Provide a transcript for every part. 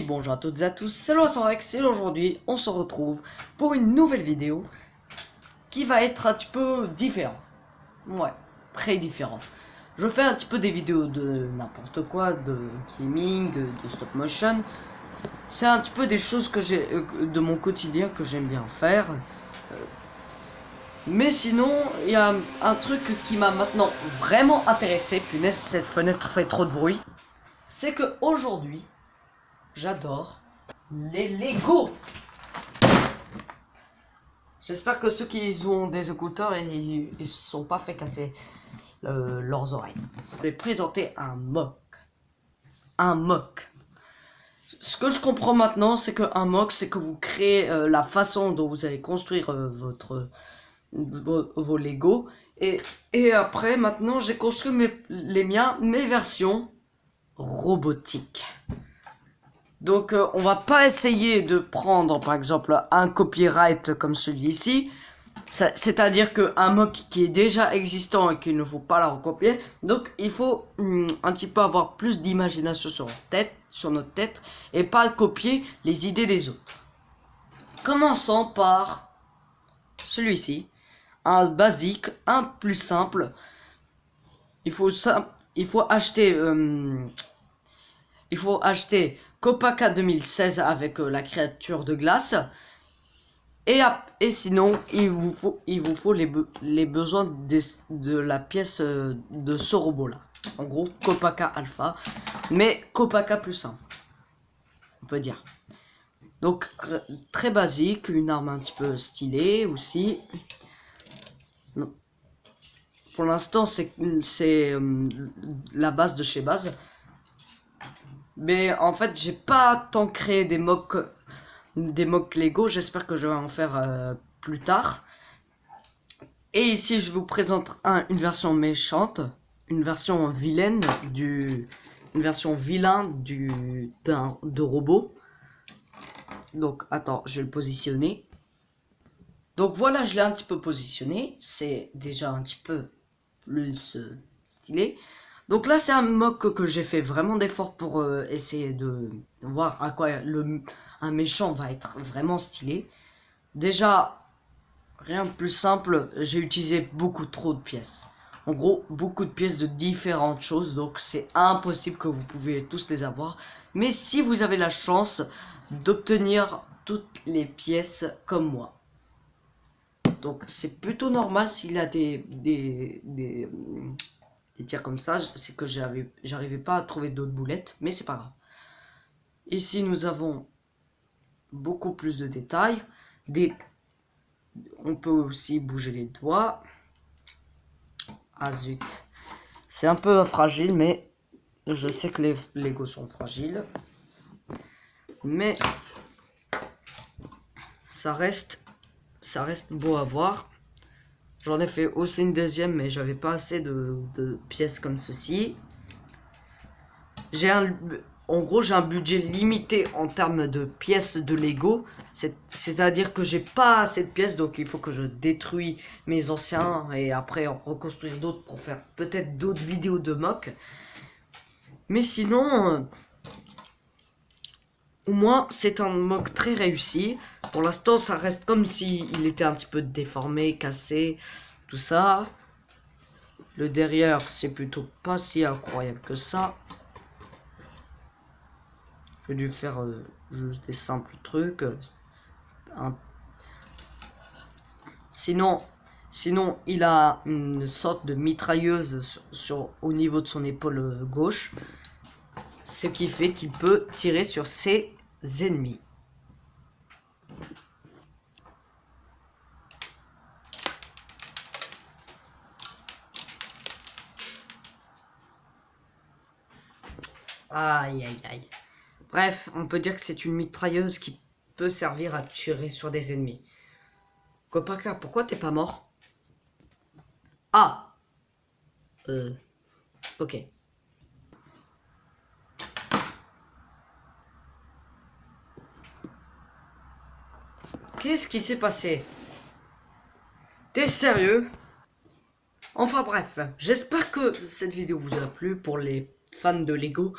bonjour à toutes et à tous, c'est Rex et aujourd'hui on se retrouve pour une nouvelle vidéo qui va être un petit peu différent. Ouais, très différent. Je fais un petit peu des vidéos de n'importe quoi, de gaming, de stop motion. C'est un petit peu des choses que j'ai de mon quotidien que j'aime bien faire. Mais sinon, il y a un truc qui m'a maintenant vraiment intéressé. Punaise, cette fenêtre fait trop de bruit. C'est que aujourd'hui, j'adore les Lego. J'espère que ceux qui ont des écouteurs, ils se sont pas fait casser leurs oreilles. Je vais présenter un mock. Un mock. Ce que je comprends maintenant, c'est qu'un mock, c'est que vous créez la façon dont vous allez construire vos Lego. Et après, maintenant, j'ai construit mes versions robotiques. Donc on va pas essayer de prendre par exemple un copyright comme celui-ci, c'est-à-dire qu'un mock qui est déjà existant et qu'il ne faut pas la recopier. Donc il faut un petit peu avoir plus d'imagination sur notre tête et pas copier les idées des autres. Commençons par celui-ci, un basique, un plus simple. Il faut acheter Copaka 2016 avec la créature de glace. Et sinon, il vous faut les besoins de la pièce de ce robot là. En gros, Copaka Alpha. Mais Copaka plus simple, on peut dire. Donc, très basique, une arme un petit peu stylée aussi. Non. Pour l'instant, c'est la base de chez base. Mais en fait, j'ai pas tant créé des mocks Lego. J'espère que je vais en faire plus tard. Et ici, je vous présente une version méchante, une version vilaine de robot. Donc, attends, je vais le positionner. Donc voilà, je l'ai un petit peu positionné. C'est déjà un petit peu plus stylé. Donc là, c'est un mock que j'ai fait vraiment d'efforts pour essayer de voir à quoi un méchant va être vraiment stylé. Déjà, rien de plus simple, j'ai utilisé beaucoup trop de pièces. En gros, beaucoup de pièces de différentes choses, donc c'est impossible que vous pouvez tous les avoir. Mais si vous avez la chance d'obtenir toutes les pièces comme moi. Donc c'est plutôt normal s'il a des tirs comme ça, c'est que j'arrivais pas à trouver d'autres boulettes, mais c'est pas grave. Ici nous avons beaucoup plus de détails, on peut aussi bouger les doigts. Ah zut, c'est un peu fragile, mais je sais que les Lego sont fragiles, mais ça reste beau à voir. J'en ai fait aussi une deuxième, mais j'avais pas assez de pièces comme ceci. En gros, j'ai un budget limité en termes de pièces de Lego. C'est-à-dire que j'ai pas assez de pièces, donc il faut que je détruis mes anciens et après en reconstruire d'autres pour faire peut-être d'autres vidéos de mock. Mais sinon, au moins, c'est un mock très réussi. Pour l'instant, ça reste comme s'il était un petit peu déformé, cassé, tout ça. Le derrière, c'est plutôt pas si incroyable que ça. J'ai dû faire juste des simples trucs. Sinon, il a une sorte de mitrailleuse au niveau de son épaule gauche. Ce qui fait qu'il peut tirer sur ses ennemis. Aïe aïe aïe. Bref, on peut dire que c'est une mitrailleuse qui peut servir à tirer sur des ennemis. Copaka, pourquoi t'es pas mort? Ah, ok. Qu'est-ce qui s'est passé? T'es sérieux? Enfin bref, j'espère que cette vidéo vous a plu pour les fans de Lego.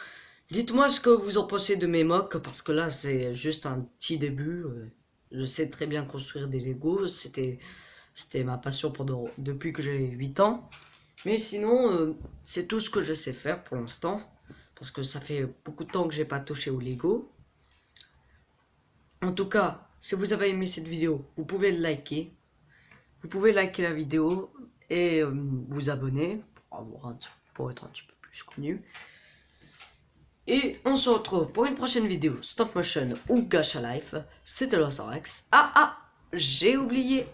Dites-moi ce que vous en pensez de mes mocks, parce que là c'est juste un petit début. Je sais très bien construire des Lego, c'était ma passion depuis que j'ai 8 ans. Mais sinon, c'est tout ce que je sais faire pour l'instant, parce que ça fait beaucoup de temps que j'ai pas touché au Lego. En tout cas, si vous avez aimé cette vidéo, vous pouvez le liker. Vous pouvez liker la vidéo et vous abonner pour être un petit peu plus connu. Et on se retrouve pour une prochaine vidéo stop motion ou Gacha Life. C'était Losarex. J'ai oublié.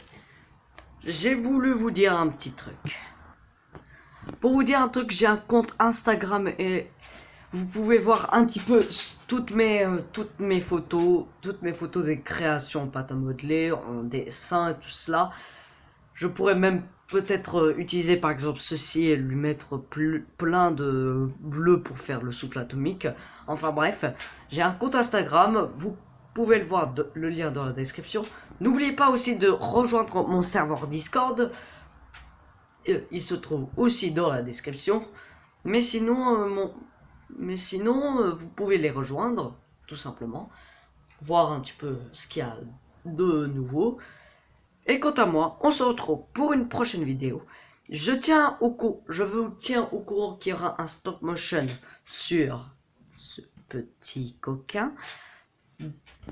J'ai voulu vous dire un petit truc. Pour vous dire un truc, j'ai un compte Instagram et vous pouvez voir un petit peu toutes mes photos, des créations pâte à modeler, en dessin et tout cela. Je pourrais même peut-être utiliser par exemple ceci et lui mettre plein de bleu pour faire le souffle atomique. Enfin bref, j'ai un compte Instagram, vous pouvez le voir, le lien dans la description. N'oubliez pas aussi de rejoindre mon serveur Discord. Il se trouve aussi dans la description. Mais sinon, vous pouvez les rejoindre, tout simplement. Voir un petit peu ce qu'il y a de nouveau. Et quant à moi, on se retrouve pour une prochaine vidéo. Je vous tiens au courant qu'il y aura un stop motion sur ce petit coquin.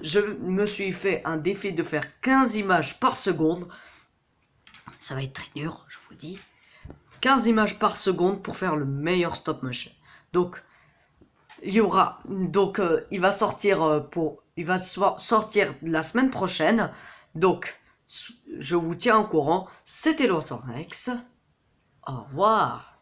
Je me suis fait un défi de faire 15 images par seconde. Ça va être très dur, je vous dis. 15 images par seconde pour faire le meilleur stop motion. Donc, il va sortir sortir la semaine prochaine. Donc, je vous tiens au courant. C'était Losarex. Au revoir.